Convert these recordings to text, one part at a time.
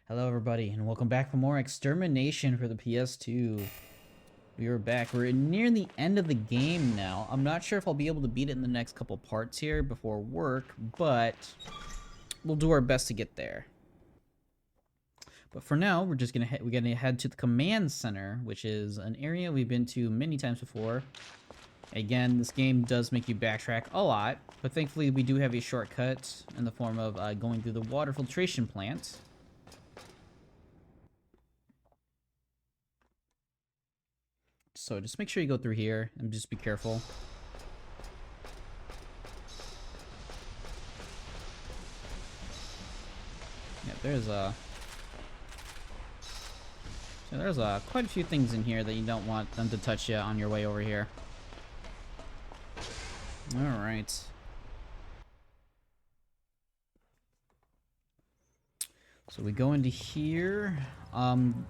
Hello everybody, and welcome back for more Extermination for the PS2. We are back. We're near the end of the game now. I'm not sure if I'll be able to beat it in the next couple parts here before work, but we'll do our best to get there. But for now, we're gonna head to the command center, which is an area we've been to many times before. Again, this game does make you backtrack a lot, but thankfully we do have a shortcut in the form of going through the water filtration plant. So just make sure you go through here and just be careful. Yeah, there's quite a few things in here that you don't want them to touch you on your way over here. All right. So we go into here.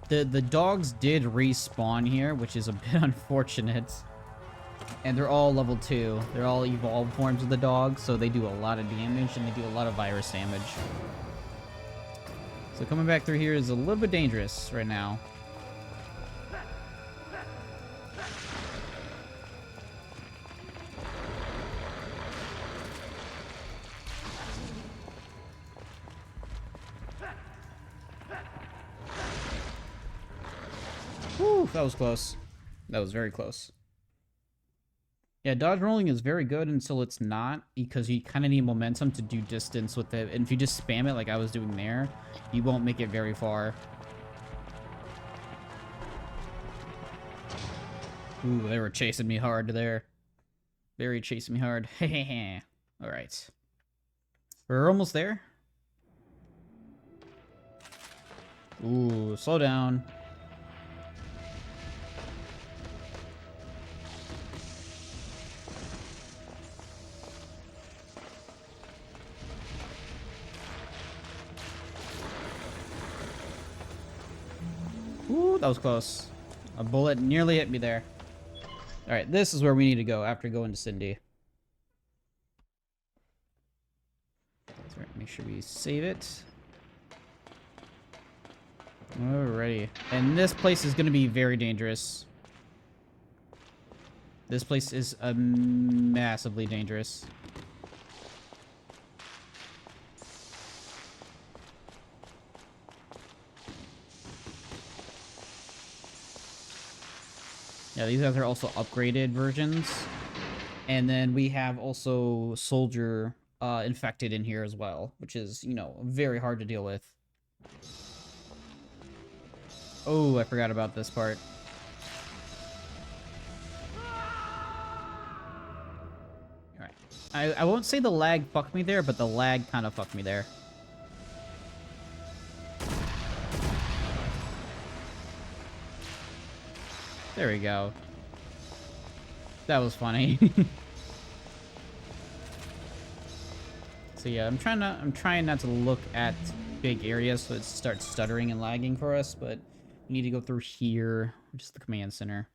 The dogs did respawn here, which is a bit unfortunate. And they're all level 2. They're all evolved forms of the dog, so they do a lot of damage, and they do a lot of virus damage. So coming back through here is a little bit dangerous right now. Whew, that was close. That was very close. Yeah, dodge rolling is very good until it's not, because you kind of need momentum to do distance with it. And if you just spam it like I was doing there, you won't make it very far. Ooh, they were chasing me hard there. Very chasing me hard. Alright. We're almost there. Ooh, slow down. Ooh, that was close. A bullet nearly hit me there. Alright, this is where we need to go after going to Cindy. That's right, make sure we save it. Alrighty. And this place is going to be very dangerous. This place is massively dangerous. Yeah, these guys are also upgraded versions. And then we have also soldier infected in here as well, which is, you know, very hard to deal with. Oh, I forgot about this part. Alright. I won't say the lag fucked me there, but the lag kind of fucked me there. There we go. That was funny. So yeah, I'm trying not to look at big areas so it starts stuttering and lagging for us, but we need to go through here, which is the command center.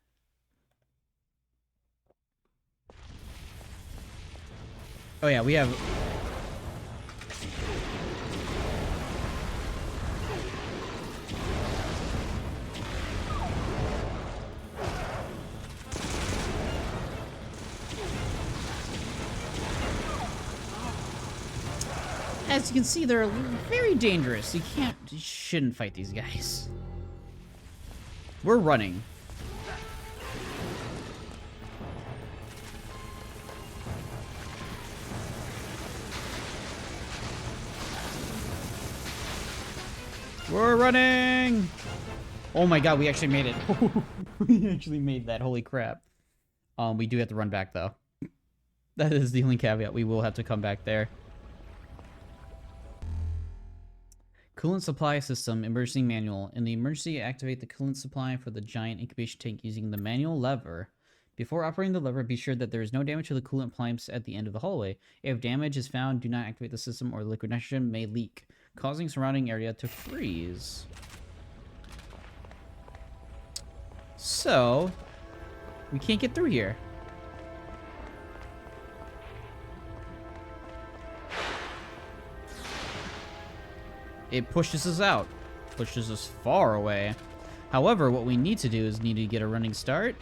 Oh yeah, we have... As you can see, they're very dangerous. You shouldn't fight these guys. We're running. We're running! Oh my god, we actually made it. We actually made that, holy crap. We do have to run back, though. That is the only caveat. We will have to come back there. Coolant supply system, emergency manual. In the emergency, activate the coolant supply for the giant incubation tank using the manual lever. Before operating the lever, be sure that there is no damage to the coolant pipes at the end of the hallway. If damage is found, do not activate the system or liquid nitrogen may leak, causing surrounding area to freeze. So, we can't get through here. It pushes us out. pushes us far away. However, what we need to do is need to get a running start,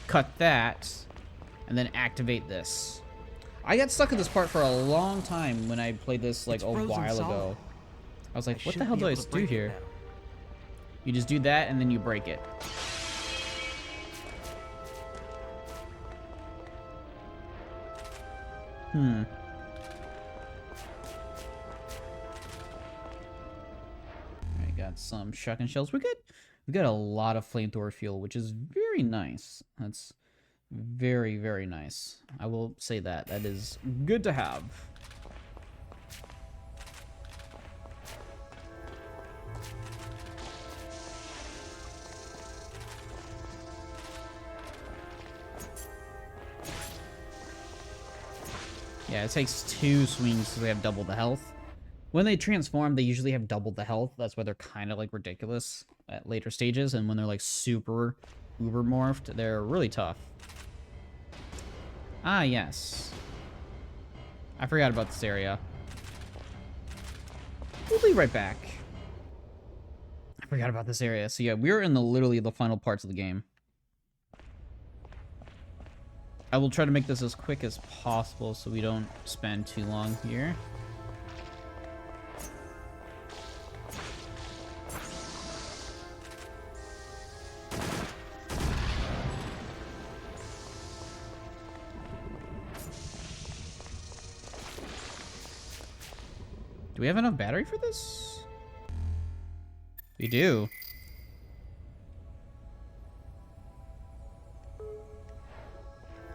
cut that, and then activate this. I got stuck in this part for a long time when I played this like a while ago. I was like, what the hell do I do here? You just do that and then you break it. I got some shotgun shells. We got a lot of flamethrower fuel, which is very nice. That's very, very nice. I will say that. That is good to have. Yeah, it takes 2 swings because they have double the health. When they transform, they usually have double the health. That's why they're kind of like ridiculous at later stages. And when they're like super uber morphed, they're really tough. Ah, yes. I forgot about this area. We'll be right back. I forgot about this area. So yeah, we're in literally the final parts of the game. I will try to make this as quick as possible so we don't spend too long here. Do we have enough battery for this? We do.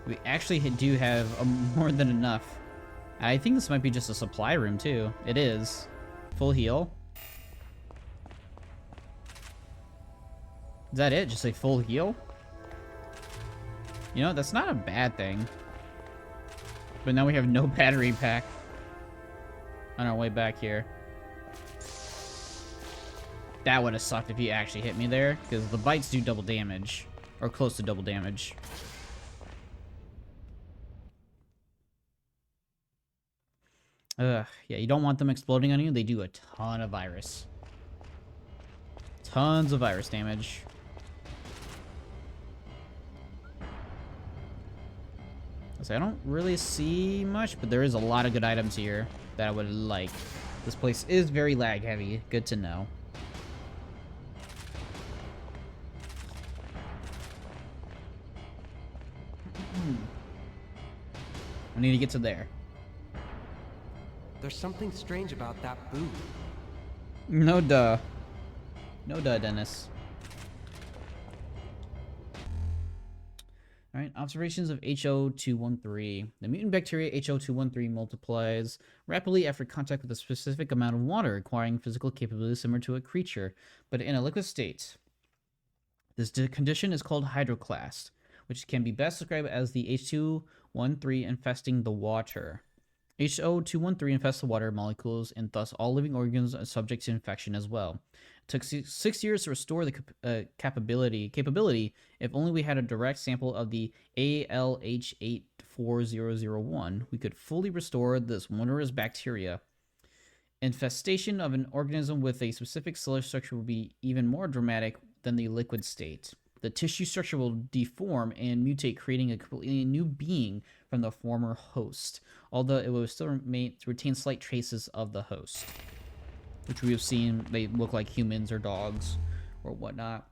We actually do have more than enough. I think this might be just a supply room too. It is. Full heal. Is that it? Just a full heal? You know, that's not a bad thing. But now we have no battery pack on our way back here. That would have sucked if he actually hit me there, because the bites do double damage. Or close to double damage. Ugh, yeah, you don't want them exploding on you. They do a ton of virus. Tons of virus damage. So I don't really see much, but there is a lot of good items here that I would like. This place is very lag heavy. Good to know. I need to get to there. There's something strange about that booth. No duh. No duh, Dennis. Alright, observations of HO213. The mutant bacteria HO213 multiplies rapidly after contact with a specific amount of water, requiring physical capabilities similar to a creature, but in a liquid state. This condition is called hydroclast, which can be best described as the H213 infesting the water. HO213 infests the water molecules, and thus all living organisms are subject to infection as well. It took 6 years to restore the capability if only we had a direct sample of the ALH84001. We could fully restore this wondrous bacteria. Infestation of an organism with a specific cellular structure will be even more dramatic than the liquid state. The tissue structure will deform and mutate, creating a completely new being from the former host, although it will still retain slight traces of the host, which we have seen. They look like humans or dogs or whatnot.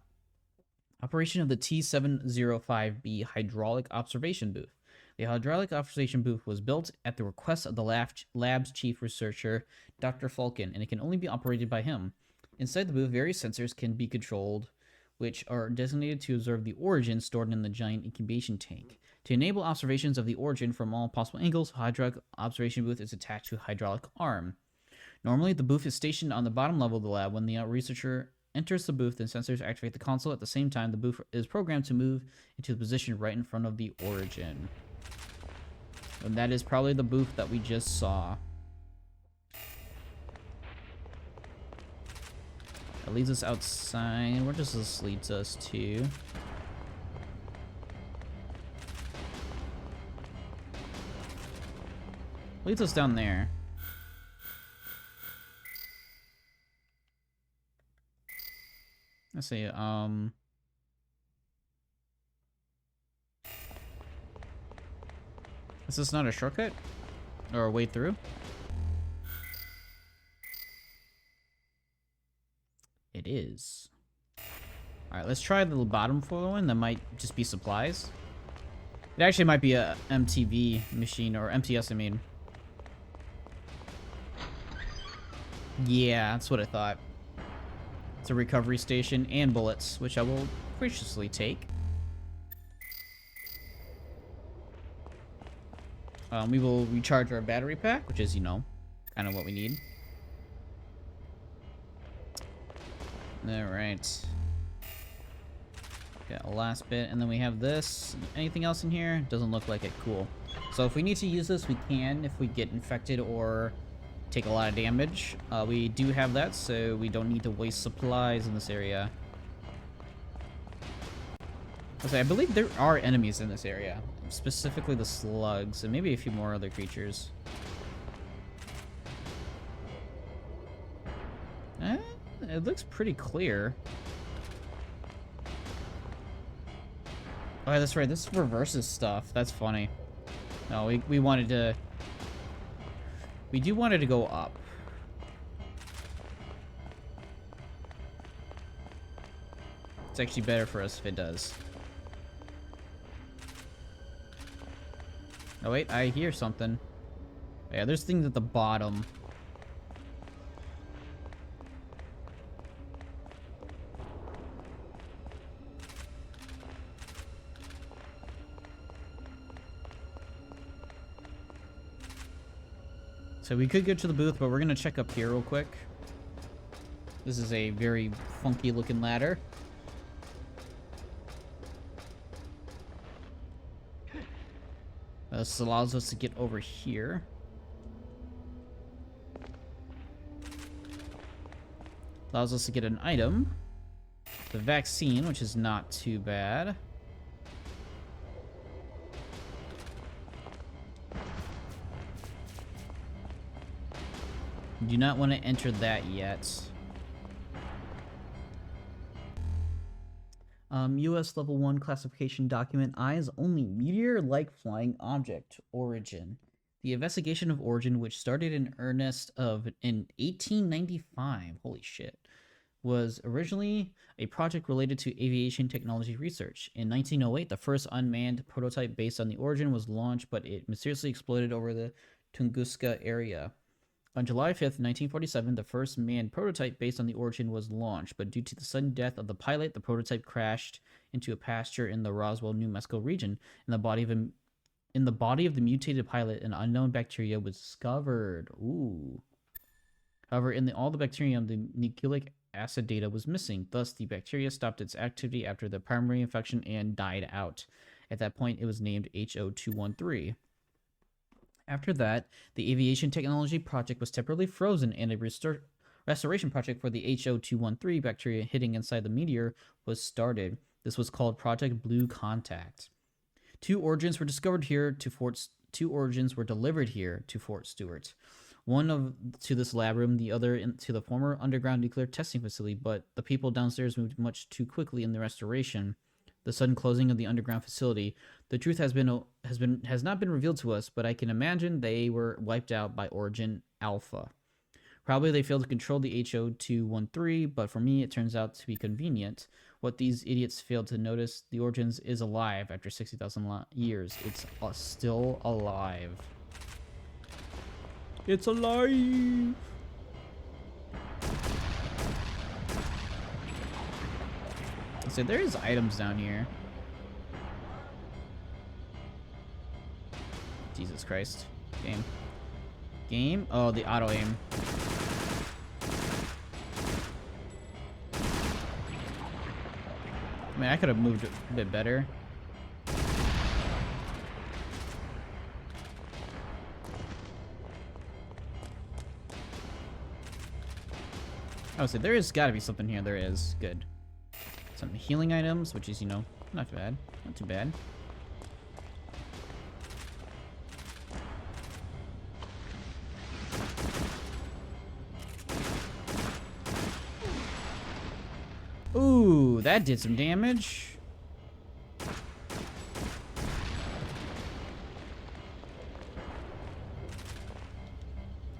Operation of the T705B hydraulic observation booth. The hydraulic observation booth was built at the request of the lab's chief researcher, Dr. Falcon, and it can only be operated by him. Inside the booth, various sensors can be controlled, which are designated to observe the origin stored in the giant incubation tank. To enable observations of the origin from all possible angles, a hydraulic observation booth is attached to a hydraulic arm. Normally, the booth is stationed on the bottom level of the lab. When the researcher enters the booth, the sensors activate the console. At the same time, the booth is programmed to move into the position right in front of the origin. And that is probably the booth that we just saw. That leads us outside. Where does this leads us to? Leads us down there. Let's see, is this not a shortcut? Or a way through? It is. Alright, let's try the bottom floor one. That might just be supplies. It actually might be a MTV machine, or MTS, I mean. Yeah, that's what I thought. It's a recovery station and bullets, which I will graciously take. We will recharge our battery pack, which is, you know, kind of what we need. Alright. Got a last bit, and then we have this. Anything else in here? Doesn't look like it. Cool. So if we need to use this, we can if we get infected or take a lot of damage. We do have that, so we don't need to waste supplies in this area. I believe there are enemies in this area, specifically the slugs, and maybe a few more other creatures. It looks pretty clear. Oh, that's right. This reverses stuff. That's funny. No, we wanted to... We do want it to go up. It's actually better for us if it does. Oh, wait. I hear something. Yeah, there's things at the bottom. So we could go to the booth, but we're going to check up here real quick. This is a very funky looking ladder. This allows us to get over here. Allows us to get an item. The vaccine, which is not too bad. Do not want to enter that yet. U.S. Level 1 classification document. Eyes only. Meteor-like flying object. Origin. The investigation of Origin, which started in earnest in 1895. Holy shit. Was originally a project related to aviation technology research. In 1908, the first unmanned prototype based on the Origin was launched, but it mysteriously exploded over the Tunguska area. On July 5th, 1947, the first manned prototype based on the Origin was launched, but due to the sudden death of the pilot, the prototype crashed into a pasture in the Roswell, New Mexico region. In the body of the mutated pilot, an unknown bacteria was discovered. Ooh. However, in all the bacterium, the nucleic acid data was missing. Thus, the bacteria stopped its activity after the primary infection and died out. At that point, it was named HO213. After that, the aviation technology project was temporarily frozen, and a restoration project for the HO213 bacteria hitting inside the meteor was started. This was called Project Blue Contact. Two origins were delivered here to Fort Stewart. One to this lab room, the other to the former underground nuclear testing facility, but the people downstairs moved much too quickly in the restoration. The sudden closing of the underground facility. The truth has not been revealed to us, but I can imagine they were wiped out by Origin Alpha. Probably they failed to control the HO213, but for me it turns out to be convenient. What these idiots failed to notice, the Origins is alive after 60,000 years. It's still alive. It's alive! So there's items down here. Jesus Christ. Game? Oh, the auto aim. I mean, I could have moved a bit better. Oh, so there is gotta be something here. There is. Good. Some healing items, which is, you know, not bad. Not too bad. Ooh, that did some damage.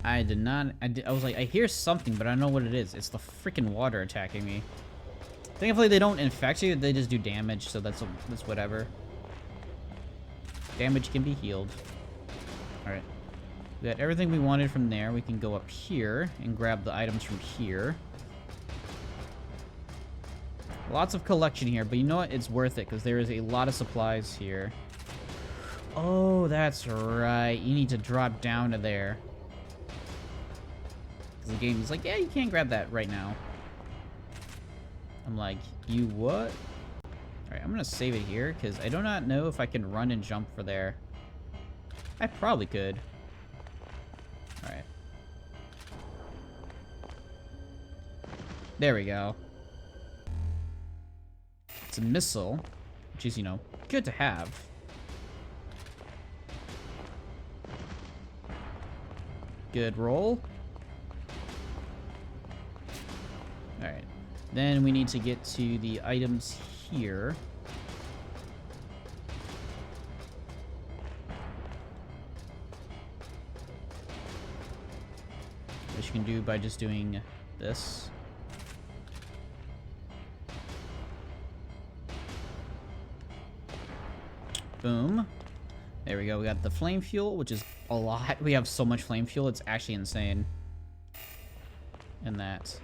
I did not... I was like, I hear something, but I don't know what it is. It's the freaking water attacking me. Thankfully, they don't infect you. They just do damage, so that's whatever. Damage can be healed. Alright. We got everything we wanted from there. We can go up here and grab the items from here. Lots of collection here, but you know what? It's worth it, because there is a lot of supplies here. Oh, that's right. You need to drop down to there. The game is like, yeah, you can't grab that right now. I'm like, you what? Alright, I'm gonna save it here, because I do not know if I can run and jump for there. I probably could. Alright. There we go. It's a missile, which is, you know, good to have. Good roll. Alright. Then we need to get to the items here. Which you can do by just doing this. Boom. There we go. We got the flame fuel, which is a lot. We have so much flame fuel. It's actually insane. And that.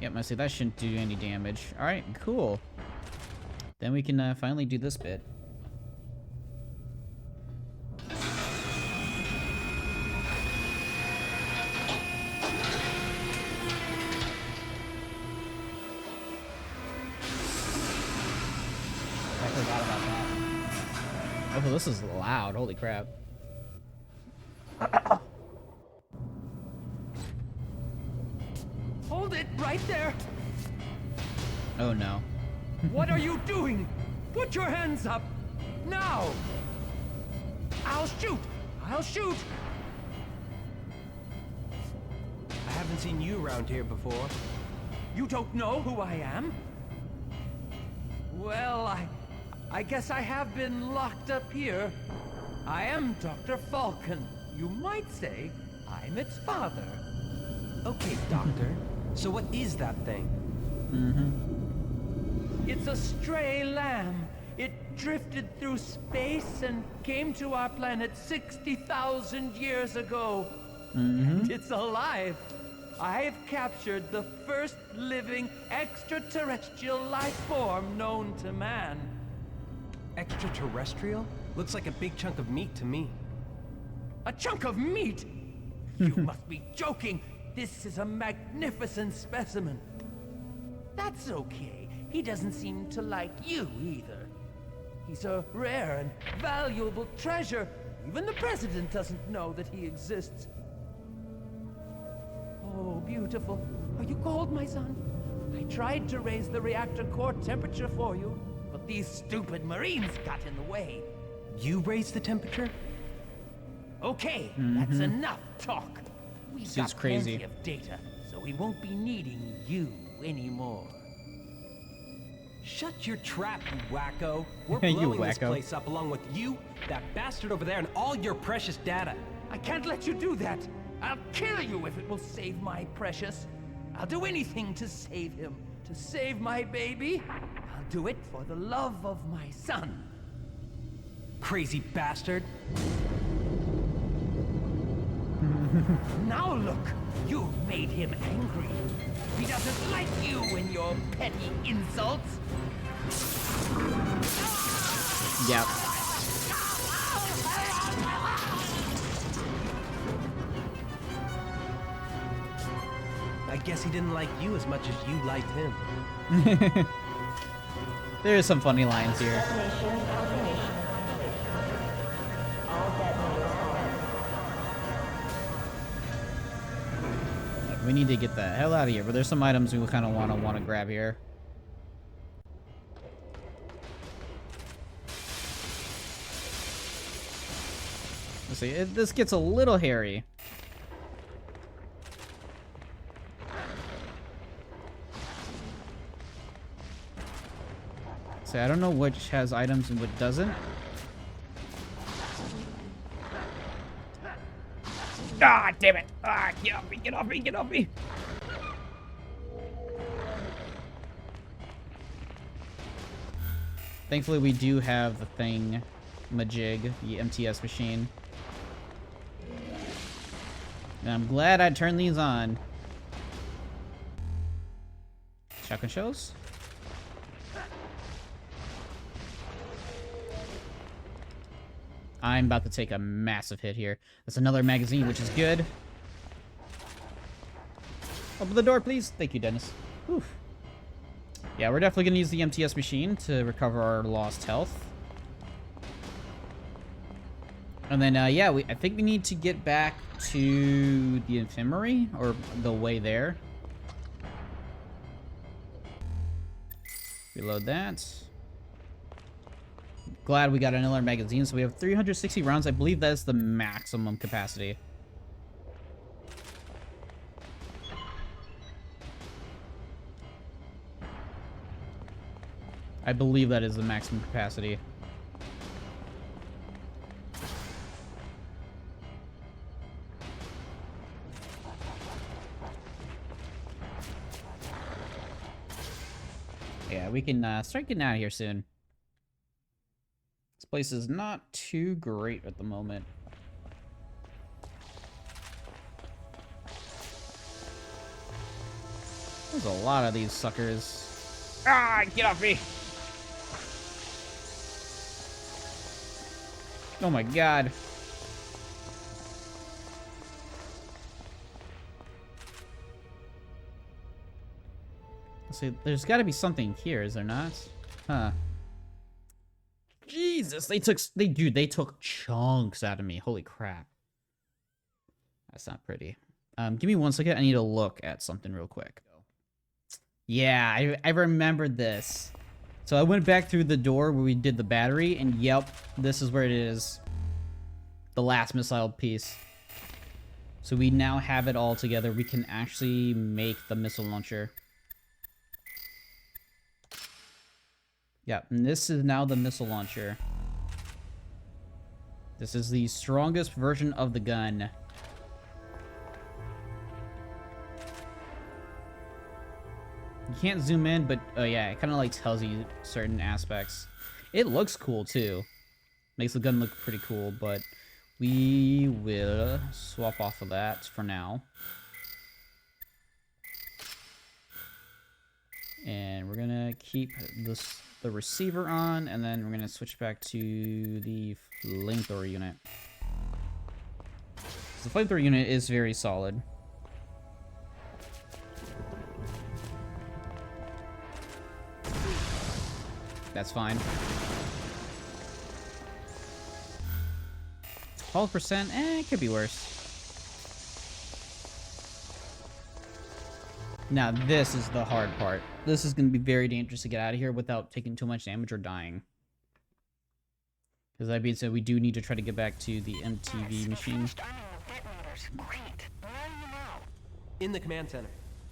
Yep, I say that shouldn't do any damage. Alright, cool. Then we can finally do this bit. I forgot about that. Oh, this is loud. Holy crap. Hold it right there! Oh no. What are you doing? Put your hands up! Now! I'll shoot! I'll shoot! I haven't seen you around here before. You don't know who I am? Well, I guess I have been locked up here. I am Dr. Falcon. You might say I'm its father. Okay, Doctor. So what is that thing? It's a stray lamb. It drifted through space and came to our planet 60,000 years ago. And it's alive. I've captured the first living extraterrestrial life form known to man. Extraterrestrial? Looks like a big chunk of meat to me. A chunk of meat? You must be joking. This is a magnificent specimen. That's okay. He doesn't seem to like you either. He's a rare and valuable treasure. Even the president doesn't know that he exists. Oh, beautiful. Are you cold, my son? I tried to raise the reactor core temperature for you, but these stupid Marines got in the way. You raised the temperature? Okay, that's enough talk. We've This got is crazy. plenty of data, so we won't be needing you anymore. Shut your trap, you wacko. We're You blowing this wacko. place up along with you, that bastard over there, and all your precious data. I can't let you do that. I'll kill you if it will save my precious. I'll do anything to save him. To save my baby. I'll do it for the love of my son. Crazy bastard. Now look, you've made him angry. He doesn't like you and your petty insults. Yep. I guess he didn't like you as much as you liked him. There's some funny lines here. Destination confirmation. All detonators fired. We need to get the hell out of here, but there's some items we kind of want to grab here. Let's see. This gets a little hairy. So I don't know which has items and what doesn't. Ah, damn it! Ah, get off me! Get off me! Get off me! Thankfully, we do have the thing, Majig, the MTS machine. And I'm glad I turned these on. Shotgun shells? I'm about to take a massive hit here. That's another magazine, which is good. Open the door, please. Thank you, Dennis. Whew. Yeah, we're definitely going to use the MTS machine to recover our lost health. And then, yeah, I think we need to get back to the infirmary, or the way there. Reload that. Glad we got another magazine, so we have 360 rounds. I believe that's the maximum capacity. I believe that is the maximum capacity. Yeah, we can start getting out of here soon. This place is not too great at the moment. There's a lot of these suckers. Ah, get off me! Oh my god. See, there's got to be something here, is there not? Huh. Jesus, they took chunks out of me. Holy crap. That's not pretty. Give me 1 second. I need to look at something real quick. Yeah, I remembered this. So I went back through the door where we did the battery, and yep, this is where it is. The last missile piece. So we now have it all together. We can actually make the missile launcher. Yeah, and this is now the missile launcher. This is the strongest version of the gun. You can't zoom in, but oh yeah, it kind of like tells you certain aspects. It looks cool too. Makes the gun look pretty cool, but we will swap off of that for now. And we're gonna keep the receiver on, and then we're gonna switch back to the flamethrower unit. The flamethrower unit is very solid. That's fine. 12%, it could be worse. Now, this is the hard part. This is going to be very dangerous to get out of here without taking too much damage or dying. Because that being said, we do need to try to get back to the MTV machine. In the command center.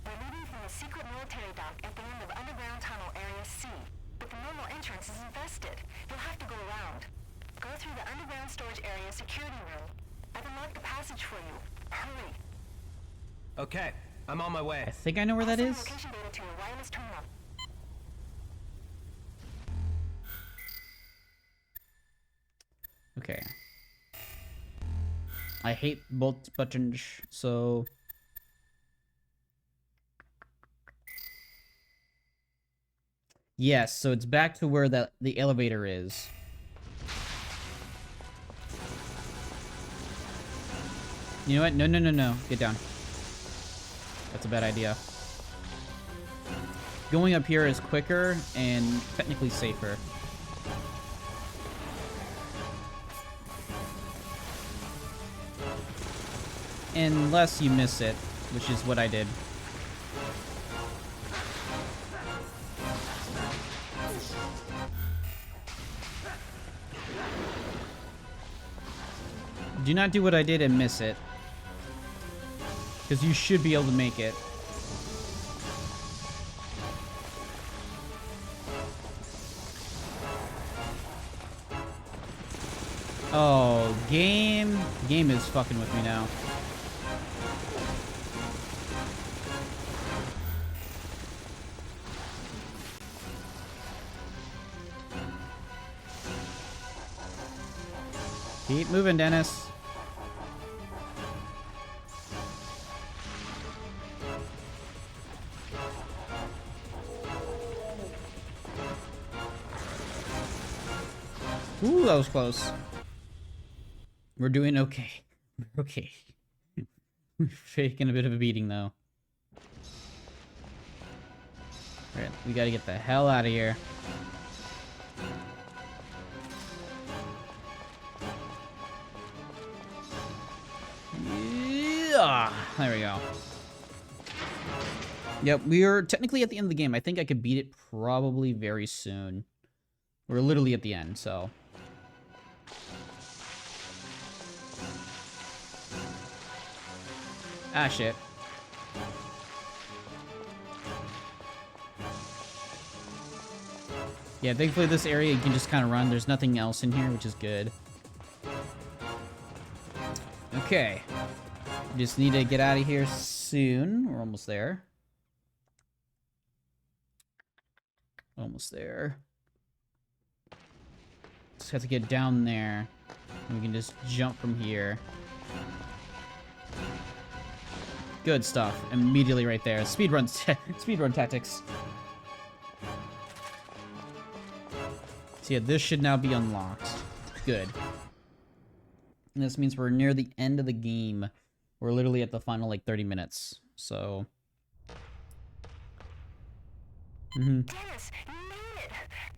We're leaving from the secret military dock at the end of underground tunnel area C. But the normal entrance is infested. You'll have to go around. Go through the underground storage area security room. I've unlocked the passage for you. Hurry. Okay, I'm on my way. I think I know where that is. Location data to your wireless terminal. Okay. I hate both buttons, so... Yes, so it's back to where the elevator is. You know what? No, no, no, no. Get down. That's a bad idea. Going up here is quicker and technically safer. Unless you miss it, which is what I did. Do not do what I did and miss it. Because you should be able to make it. Oh, game is fucking with me now. Keep moving, Dennis. Ooh, that was close. We're doing okay. Okay. We're faking a bit of a beating, though. Alright, we gotta get the hell out of here. Yeah, there we go. Yep, we are technically at the end of the game. I think I could beat it probably very soon. We're literally at the end, so... Ah, shit. Yeah, thankfully this area you can just kind of run. There's nothing else in here, which is good. Okay. Just need to get out of here soon. We're almost there. Almost there. Just have to get down there. And we can just jump from here. Good stuff. Immediately right there. Speedrun speedrun tactics. So yeah, this should now be unlocked. Good. And this means we're near the end of the game. We're literally at the final, like, 30 minutes. So... Dennis, you made it!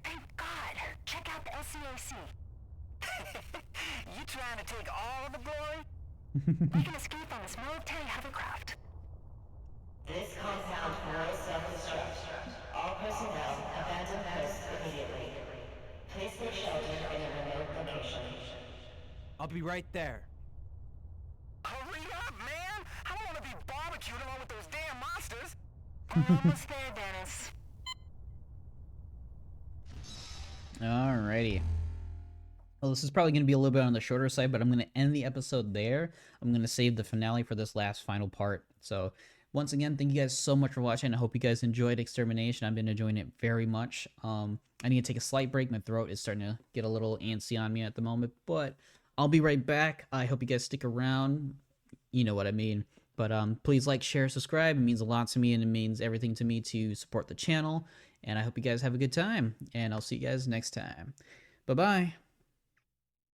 Thank God! Check out the LCAC. You trying to take all of the glory? Make an escape on this military hovercraft. This compound will self-destruct. All personnel abandon post immediately. Place their shelter in a remote location. I'll be right there. Hurry up, man! I don't want to be barbecued along with those damn monsters! Almost there, Dennis. Alrighty. Well, this is probably going to be a little bit on the shorter side, but I'm going to end the episode there. I'm going to save the finale for this last final part. So, once again, thank you guys so much for watching. I hope you guys enjoyed Extermination. I've been enjoying it very much. I need to take a slight break. My throat is starting to get a little antsy on me at the moment, but I'll be right back. I hope you guys stick around. You know what I mean. But please like, share, subscribe. It means a lot to me, and it means everything to me to support the channel. And I hope you guys have a good time. And I'll see you guys next time. Bye-bye.